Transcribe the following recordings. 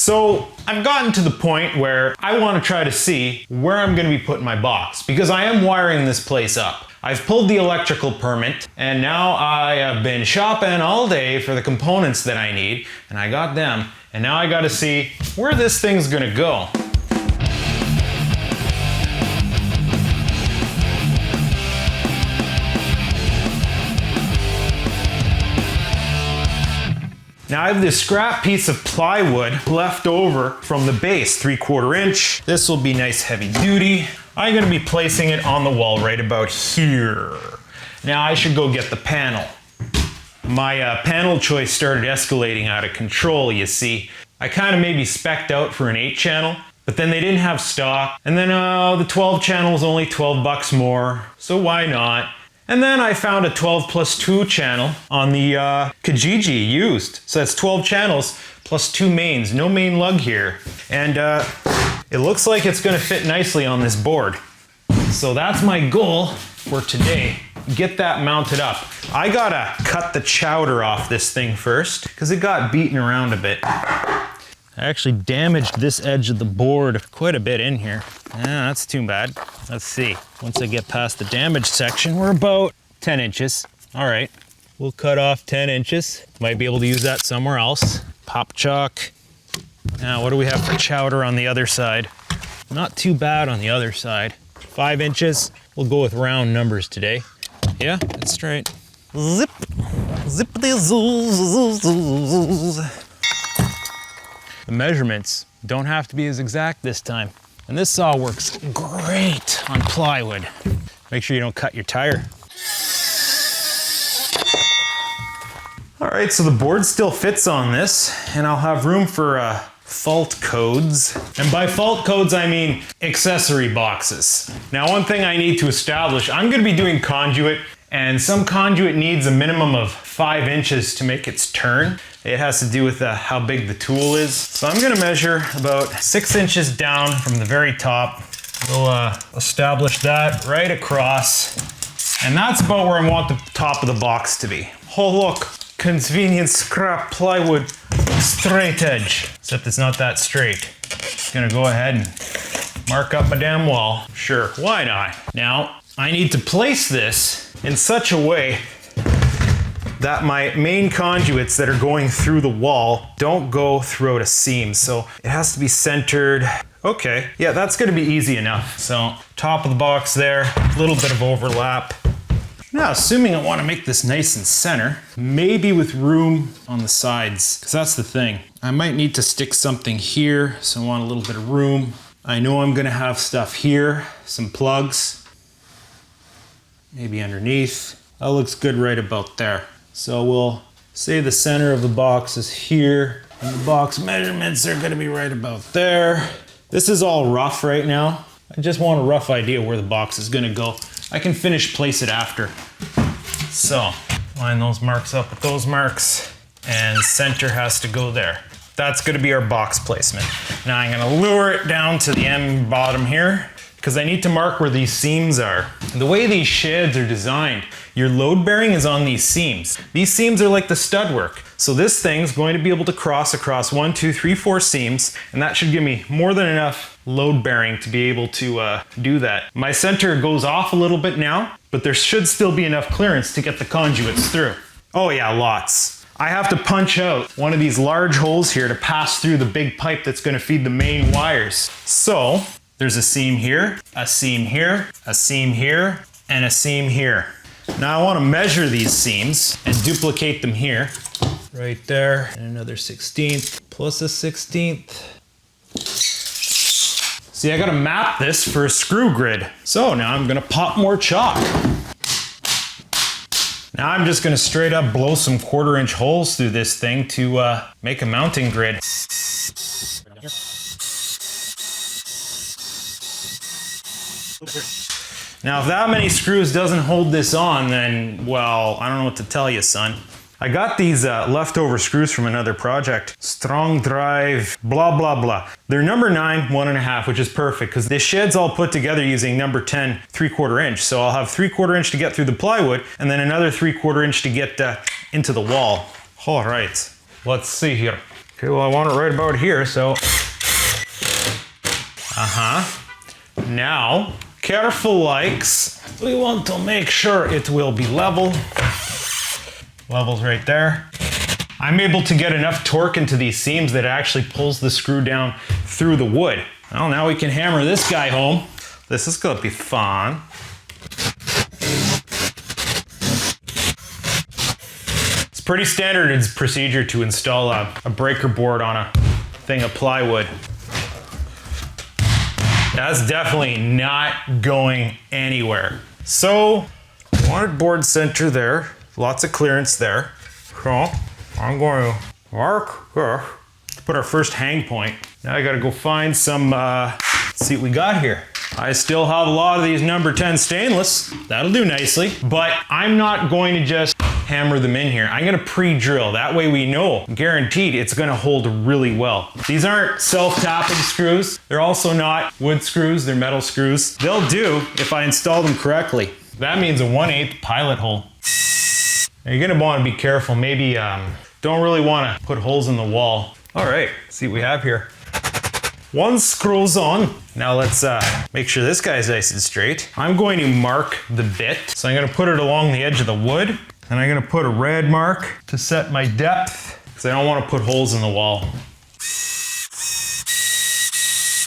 So I've gotten to the point where I want to try to see where I'm going to be putting my box, because I am wiring this place up. I've pulled the electrical permit, and now I have been shopping all day for the components that I need, and I got them, and now I got to see where this thing's going to go. Now I have this scrap piece of plywood left over from the base, 3/4 inch. This will be nice heavy duty. I'm gonna be placing it on the wall right about here. Now I should go get the panel. My panel choice started escalating out of control, you see. I kind of maybe spec'd out for an 8-channel, but then they didn't have stock. And then the 12-channel was only 12 bucks more, so why not? And then I found a 12+2 channel on the Kijiji used. So that's 12 channels plus 2 mains, no main lug here. And it looks like it's gonna fit nicely on this board. So that's my goal for today, get that mounted up. I gotta cut the chowder off this thing first, because it got beaten around a bit. I actually damaged this edge of the board quite a bit in here. Yeah, that's too bad. Let's see. Once I get past the damaged section, we're about 10 inches. All right, we'll cut off 10 inches. Might be able to use that somewhere else. Pop chalk. Now, what do we have for chowder on the other side? Not too bad on the other side. 5 inches. We'll go with round numbers today. Yeah, that's straight. Zip. Zippity-zoos. The measurements don't have to be as exact this time. And this saw works great on plywood. Make sure you don't cut your tire. All right, so the board still fits on this, and I'll have room for fault codes. And by fault codes, I mean accessory boxes. Now, one thing I need to establish, I'm gonna be doing conduit, and some conduit needs a minimum of 5 inches to make its turn. It has to do with how big the tool is. So I'm gonna measure about 6 inches down from the very top. We'll establish that right across. And that's about where I want the top of the box to be. Oh look, convenient scrap plywood, straight edge. Except it's not that straight. Just gonna go ahead and mark up my damn wall. Sure, why not? Now, I need to place this in such a way that my main conduits that are going through the wall don't go throughout a seam. So it has to be centered. Okay, yeah, that's gonna be easy enough. So top of the box there, a little bit of overlap. Now, assuming I wanna make this nice and center, maybe with room on the sides, because that's the thing. I might need to stick something here, so I want a little bit of room. I know I'm gonna have stuff here, some plugs, maybe underneath. That looks good right about there. So we'll say the center of the box is here, and the box measurements are gonna be right about there. This is all rough right now. I just want a rough idea where the box is gonna go. I can finish place it after. So, line those marks up with those marks, and center has to go there. That's gonna be our box placement. Now I'm gonna lower it down to the end bottom here, because I need to mark where these seams are. The way these sheds are designed, your load bearing is on these seams. These seams are like the stud work. So this thing's going to be able to cross across 1, 2, 3, 4 seams, and that should give me more than enough load bearing to be able to do that. My center goes off a little bit now, but there should still be enough clearance to get the conduits through. Oh yeah, lots. I have to punch out one of these large holes here to pass through the big pipe that's gonna feed the main wires. So, there's a seam here, a seam here, a seam here, and a seam here. Now I want to measure these seams and duplicate them here. Right there, and another 16th, plus a 16th. See, I gotta map this for a screw grid. So now I'm gonna pop more chalk. Now I'm just gonna straight up blow some 1/4 inch holes through this thing to make a mounting grid. Now, if that many screws doesn't hold this on, then, well, I don't know what to tell you, son. I got these leftover screws from another project. Strong drive, blah, blah, blah. They're number 9, 1.5, which is perfect, because this shed's all put together using number 10, 3/4 inch. So I'll have 3/4 inch to get through the plywood, and then another 3/4 inch to get into the wall. All right, let's see here. Okay, well I want it right about here, so. Now, careful likes. We want to make sure it will be level. Level's right there. I'm able to get enough torque into these seams that it actually pulls the screw down through the wood. Well, now we can hammer this guy home. This is gonna be fun. It's pretty standard procedure to install a breaker board on a thing of plywood. That's definitely not going anywhere. So, wanted board center there. Lots of clearance there. So, I'm going to mark here. Put our first hang point. Now I gotta go find some, let's see what we got here. I still have a lot of these number 10 stainless. That'll do nicely. But I'm not going to just hammer them in here. I'm gonna pre-drill. That way we know, guaranteed, it's gonna hold really well. These aren't self-tapping screws. They're also not wood screws, they're metal screws. They'll do if I install them correctly. That means a 1/8 pilot hole. Now you're gonna wanna be careful. Maybe, don't really wanna put holes in the wall. All right, let's see what we have here. One screw's on. Now let's make sure this guy's nice and straight. I'm going to mark the bit. So I'm gonna put it along the edge of the wood. And I'm gonna put a red mark to set my depth because I don't want to put holes in the wall.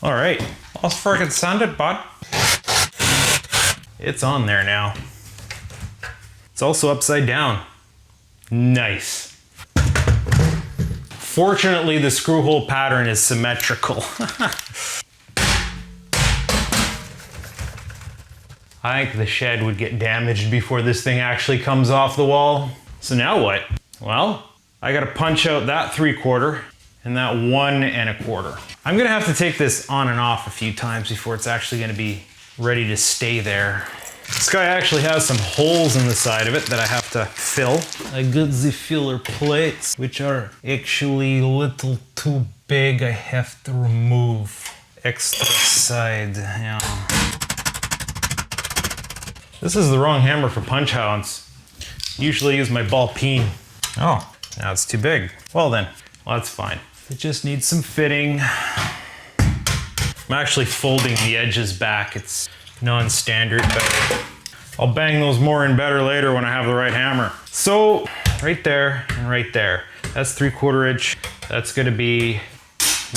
All right, let's freaking sand it, bud. It's on there now. It's also upside down. Nice. Fortunately, the screw hole pattern is symmetrical. I think the shed would get damaged before this thing actually comes off the wall. So now what? Well, I gotta punch out that 3/4 and that 1 1/4. I'm gonna have to take this on and off a few times before it's actually gonna be ready to stay there. This guy actually has some holes in the side of it that I have to fill. I got the filler plates, which are actually a little too big. I have to remove extra side, yeah. This is the wrong hammer for punch hounds. Usually use my ball peen. Oh, now it's too big. Well then, well, that's fine. It just needs some fitting. I'm actually folding the edges back. It's non-standard, but I'll bang those more in better later when I have the right hammer. So, right there and right there. That's 3/4 inch. That's gonna be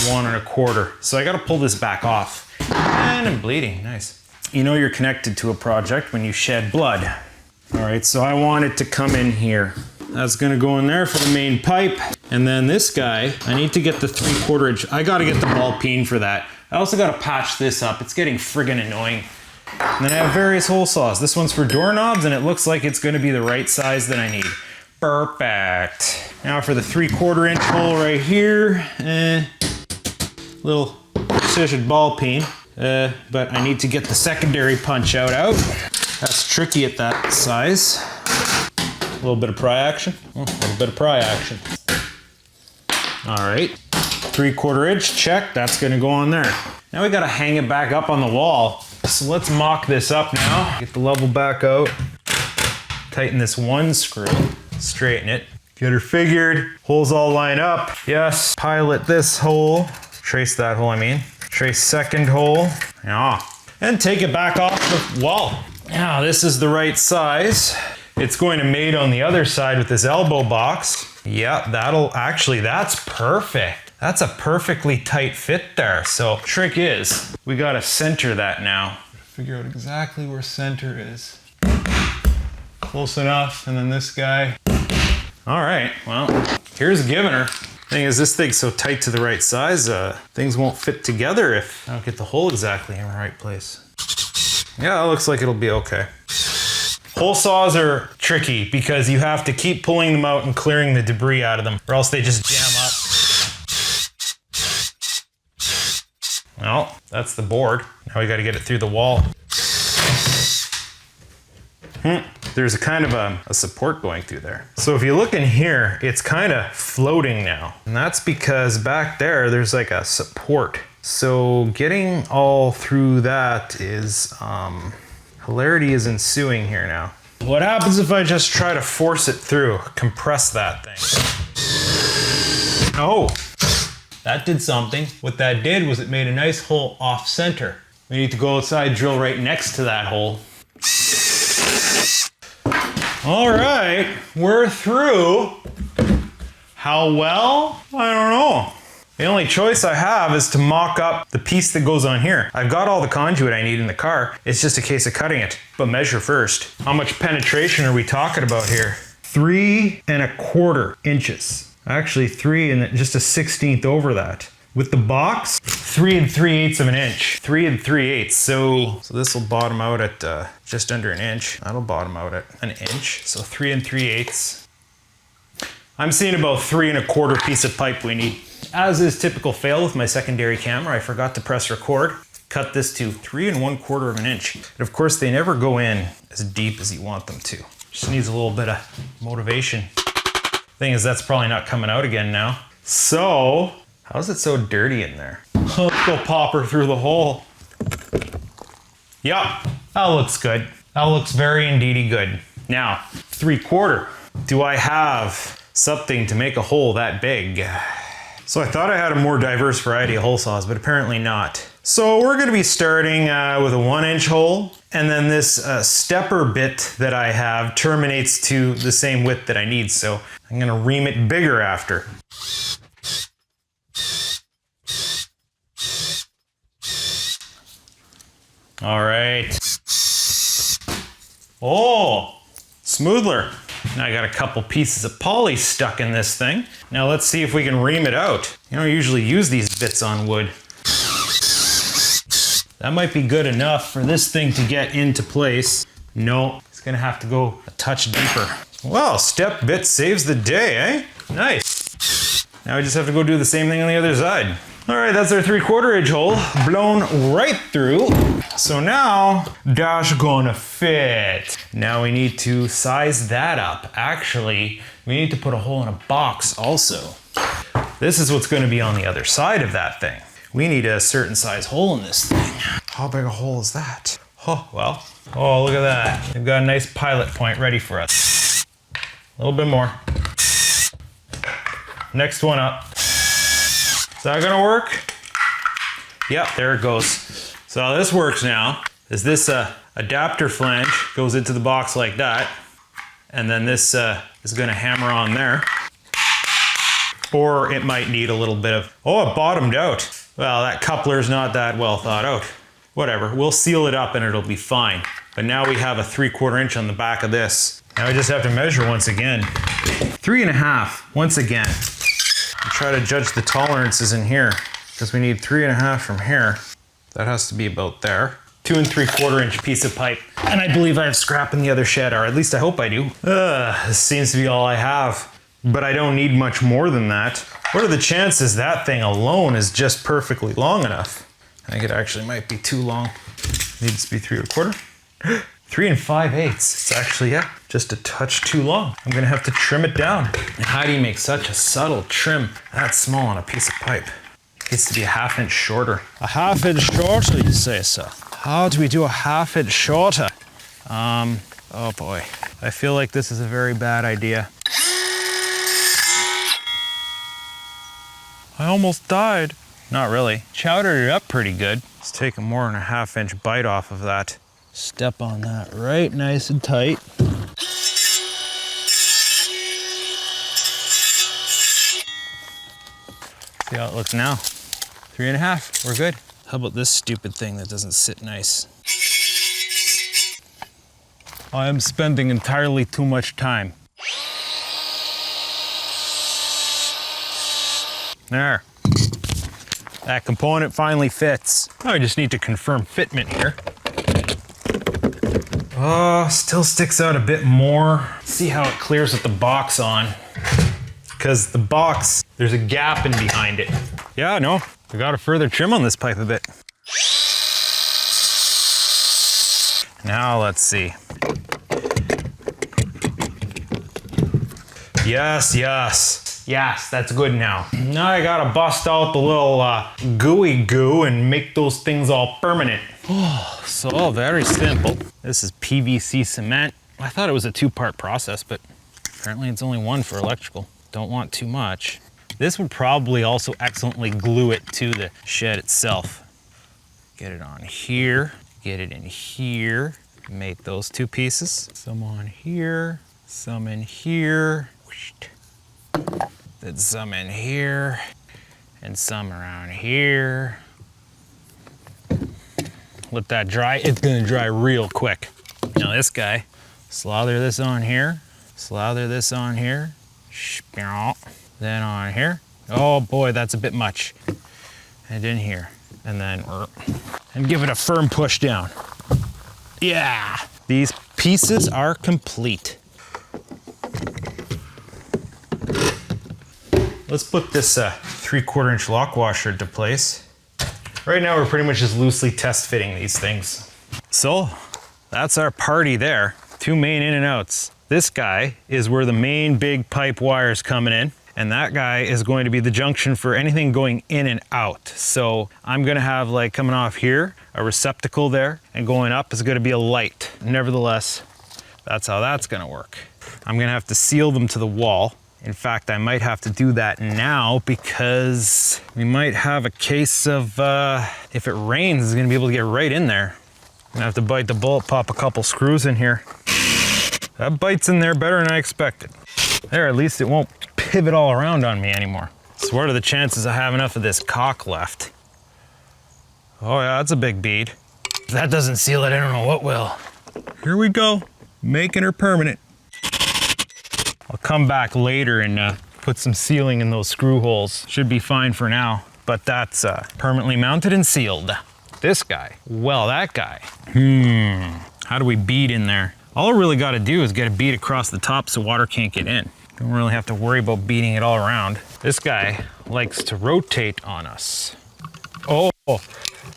1 1/4. So I gotta pull this back off. And I'm bleeding, nice. You know you're connected to a project when you shed blood. All right, so I want it to come in here. That's gonna go in there for the main pipe. And then this guy, I need to get the 3/4 inch. I gotta get the ball peen for that. I also gotta patch this up. It's getting friggin' annoying. And then I have various hole saws. This one's for doorknobs and it looks like it's gonna be the right size that I need. Perfect. Now for the 3/4 inch hole right here, little precision ball peen. But I need to get the secondary punch out. That's tricky at that size. A little bit of pry action. A little bit of pry action. All right, 3/4 inch, check. That's gonna go on there. Now we gotta hang it back up on the wall. So let's mock this up now. Get the level back out. Tighten this one screw, straighten it. Get her figured, holes all line up. Yes, pilot this hole. Trace that hole, I mean. Trace second hole, yeah. And take it back off the wall. Now this is the right size. It's going to mate on the other side with this elbow box. Yeah, that's perfect. That's a perfectly tight fit there. So trick is, we gotta center that now. Figure out exactly where center is. Close enough, and then this guy. All right, well, here's giving her. Thing is, this thing's so tight to the right size, things won't fit together if I don't get the hole exactly in the right place. Yeah, it looks like it'll be okay. Hole saws are tricky because you have to keep pulling them out and clearing the debris out of them, or else they just jam up. Well, that's the board. Now we gotta get it through the wall. There's a kind of a support going through there. So if you look in here, it's kind of floating now. And that's because back there's like a support. So getting all through that is, hilarity is ensuing here now. What happens if I just try to force it through, compress that thing? Oh, that did something. What that did was it made a nice hole off center. We need to go outside, drill right next to that hole. All right, we're through. How well? I don't know. The only choice I have is to mock up the piece that goes on here. I've got all the conduit I need in the car. It's just a case of cutting it, but measure first. How much penetration are we talking about here? 3¼ inches. Actually 3 and just a 1/16 over that. With the box, 3 3/8 of an inch. 3 3/8. So this will bottom out at just under an inch. That'll bottom out at an inch. So 3 3/8. I'm seeing about 3¼ piece of pipe we need. As is typical fail with my secondary camera, I forgot to press record. Cut this to 3¼ of an inch. And of course, they never go in as deep as you want them to. Just needs a little bit of motivation. Thing is, that's probably not coming out again now. So, how's it so dirty in there? Let's go pop her through the hole. Yup, that looks good. That looks very indeedy good. Now, 3/4. Do I have something to make a hole that big? So I thought I had a more diverse variety of hole saws, but apparently not. So we're gonna be starting with a 1-inch hole, and then this stepper bit that I have terminates to the same width that I need, so I'm gonna ream it bigger after. All right. Oh, smoother. Now I got a couple pieces of poly stuck in this thing. Now let's see if we can ream it out. You don't usually use these bits on wood. That might be good enough for this thing to get into place. No, it's gonna have to go a touch deeper. Well, step bit saves the day, eh? Nice. Now we just have to go do the same thing on the other side. All right, that's our 3/4 inch hole, blown right through. So now, that's gonna fit. Now we need to size that up. Actually, we need to put a hole in a box also. This is what's gonna be on the other side of that thing. We need a certain size hole in this thing. How big a hole is that? Oh, well, oh, look at that. We've got a nice pilot point ready for us. A little bit more. Next one up. Is that gonna work? Yep, there it goes. So how this works now is this adapter flange goes into the box like that, and then this is gonna hammer on there. Or it might need a little bit of, oh, it bottomed out. Well, that coupler's not that well thought out. Whatever, we'll seal it up and it'll be fine. But now we have a 3/4 inch on the back of this. Now we just have to measure once again. 3½ once again. And try to judge the tolerances in here, because we need 3½ from here. That has to be about there. 2 3/4 inch piece of pipe. And I believe I have scrap in the other shed, or at least I hope I do. This seems to be all I have, but I don't need much more than that. What are the chances that thing alone is just perfectly long enough? I think it actually might be too long. Needs to be 3¼ 3 5/8. It's actually, yeah, just a touch too long. I'm gonna have to trim it down. And how do you make such a subtle trim that small on a piece of pipe? It needs to be a 1/2 inch shorter. A 1/2 inch shorter, you say, sir? How do we do a 1/2 inch shorter? Oh boy. I feel like this is a very bad idea. I almost died. Not really. Chowdered it up pretty good. Let's take a more than a 1/2 inch bite off of that. Step on that right nice and tight. See how it looks now. 3½, we're good. How about this stupid thing that doesn't sit nice? I am spending entirely too much time. There. That component finally fits. Now I just need to confirm fitment here. Oh, still sticks out a bit more. See how it clears with the box on. Because the box, there's a gap in behind it. Yeah, no, we got to further trim on this pipe a bit. Now let's see. Yes, yes. Yes, that's good now. Now I gotta bust out the little gooey goo and make those things all permanent. Oh, so very simple. This is PVC cement. I thought it was a 2-part process, but apparently it's only 1 for electrical. Don't want too much. This would probably also excellently glue it to the shed itself. Get it on here, get it in here, make those 2 pieces. Some on here, some in here, then some in here, and some around here. Let that dry. It's gonna dry real quick. Now this guy, slather this on here, slather this on here, then on here. Oh boy, that's a bit much. And in here, and then, and give it a firm push down. Yeah, these pieces are complete. Let's put this 3/4 inch lock washer into place. Right now we're pretty much just loosely test fitting these things. So that's our party there. 2 main in and outs. This guy is where the main big pipe wire is coming in, and that guy is going to be the junction for anything going in and out. So I'm gonna have, like, coming off here, a receptacle there, and going up is gonna be a light. Nevertheless, that's how that's gonna work. I'm gonna have to seal them to the wall. In fact, I might have to do that now because we might have a case of, if it rains, it's gonna be able to get right in there. I'm gonna have to bite the bullet, pop a couple screws in here. That bites in there better than I expected. There, at least it won't pivot all around on me anymore. So what are the chances I have enough of this caulk left? Oh yeah, that's a big bead. If that doesn't seal it, I don't know what will. Here we go, making her permanent. I'll come back later and put some sealing in those screw holes. Should be fine for now, but that's permanently mounted and sealed. This guy, well, that guy. How do we bead in there? All I really gotta do is get a bead across the top so water can't get in. Don't really have to worry about beating it all around. This guy likes to rotate on us. Oh,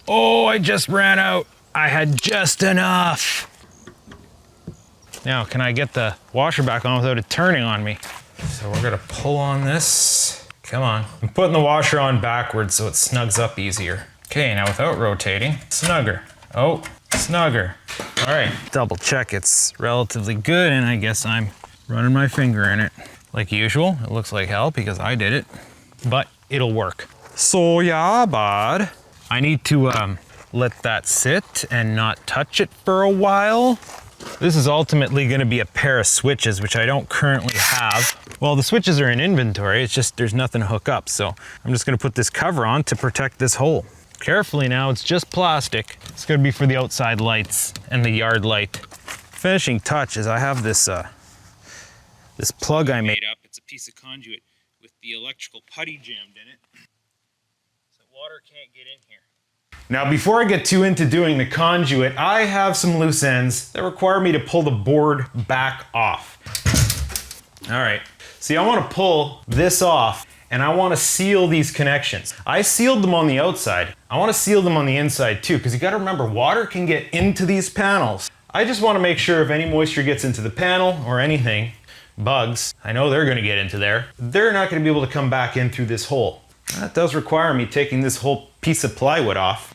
I just ran out. I had just enough. Now, can I get the washer back on without it turning on me? So we're gonna pull on this. Come on. I'm putting the washer on backwards so it snugs up easier. Okay, now without rotating, snugger. Oh, snugger. All right, double check it's relatively good, and I guess I'm running my finger in it. Like usual, it looks like hell because I did it, but it'll work. So yeah, bud. I need to let that sit and not touch it for a while. This is ultimately gonna be a pair of switches, which I don't currently have. Well, the switches are in inventory, it's just there's nothing to hook up, so I'm just gonna put this cover on to protect this hole. Carefully now, it's just plastic. It's gonna be for the outside lights and the yard light. Finishing touch is I have this this plug I made up. It's a piece of conduit with the electrical putty jammed in it, so water can't get in here. Now, before I get too into doing the conduit, I have some loose ends that require me to pull the board back off. All right, see, I wanna pull this off and I wanna seal these connections. I sealed them on the outside. I wanna seal them on the inside too, because you gotta remember, water can get into these panels. I just wanna make sure if any moisture gets into the panel or anything, bugs, I know they're gonna get into there, they're not gonna be able to come back in through this hole. That does require me taking this whole piece of plywood off.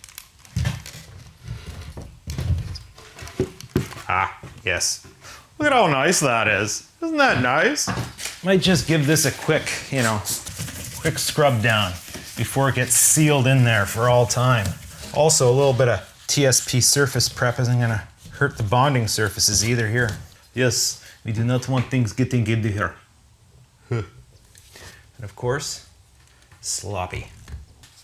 Ah, yes. Look at how nice that is. Isn't that nice? Might just give this a quick, quick scrub down before it gets sealed in there for all time. Also, a little bit of TSP surface prep isn't gonna hurt the bonding surfaces either here. Yes, we do not want things getting into here. And of course, sloppy.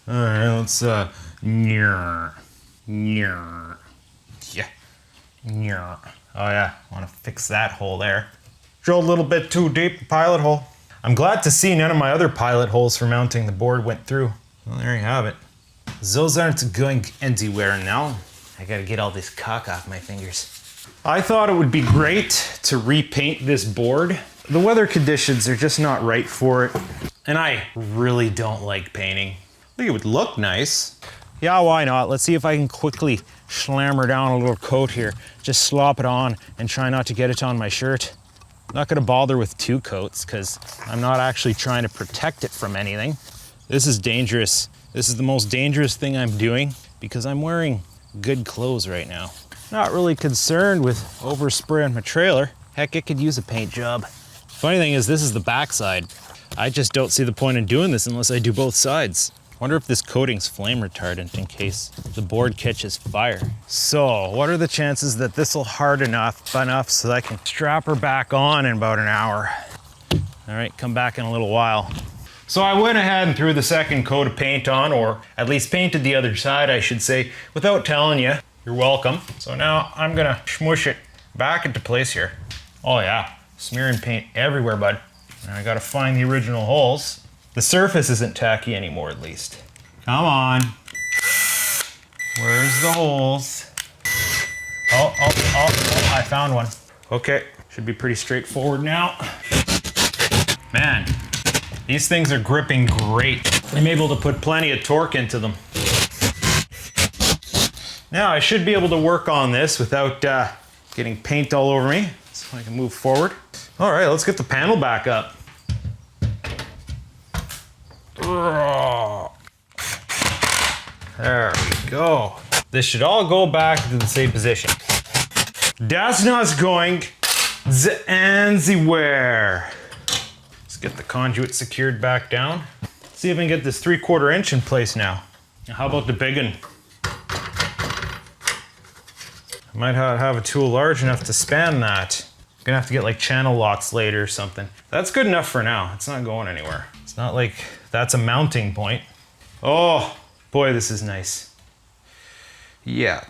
All right, let's, yeah. Yeah. Oh yeah, want to fix that hole there. Drilled a little bit too deep, pilot hole. I'm glad to see none of my other pilot holes for mounting the board went through. Well, there you have it. Those aren't going anywhere now. I gotta get all this caulk off my fingers. I thought it would be great to repaint this board. The weather conditions are just not right for it. And I really don't like painting. I think it would look nice. Yeah, why not? Let's see if I can quickly slammer down a little coat here. Just slop it on and try not to get it on my shirt. I'm not gonna bother with 2 coats because I'm not actually trying to protect it from anything. This is dangerous. This is the most dangerous thing I'm doing because I'm wearing good clothes right now. Not really concerned with overspraying my trailer. Heck, it could use a paint job. Funny thing is, this is the backside. I just don't see the point in doing this unless I do both sides. Wonder if this coating's flame retardant in case the board catches fire. So what are the chances that this will hard enough so that I can strap her back on in about an hour? All right, come back in a little while. So I went ahead and threw the second coat of paint on, or at least painted the other side, I should say, without telling you. You're welcome. So now I'm gonna smush it back into place here. Oh yeah, smearing paint everywhere, bud. Now I gotta find the original holes. The surface isn't tacky anymore, at least. Come on. Where's the holes? Oh, I found one. Okay, should be pretty straightforward now. Man, these things are gripping great. I'm able to put plenty of torque into them. Now I should be able to work on this without getting paint all over me, so I can move forward. All right, let's get the panel back up. There we go. This should all go back to the same position. Das not going anywhere. Let's get the conduit secured back down. See if I can get this 3/4 inch in place now. Now how about the big one? I might have a tool large enough to span that. I'm gonna have to get like channel locks later or something. That's good enough for now. It's not going anywhere. It's not like that's a mounting point. Oh, boy, this is nice. Yeah,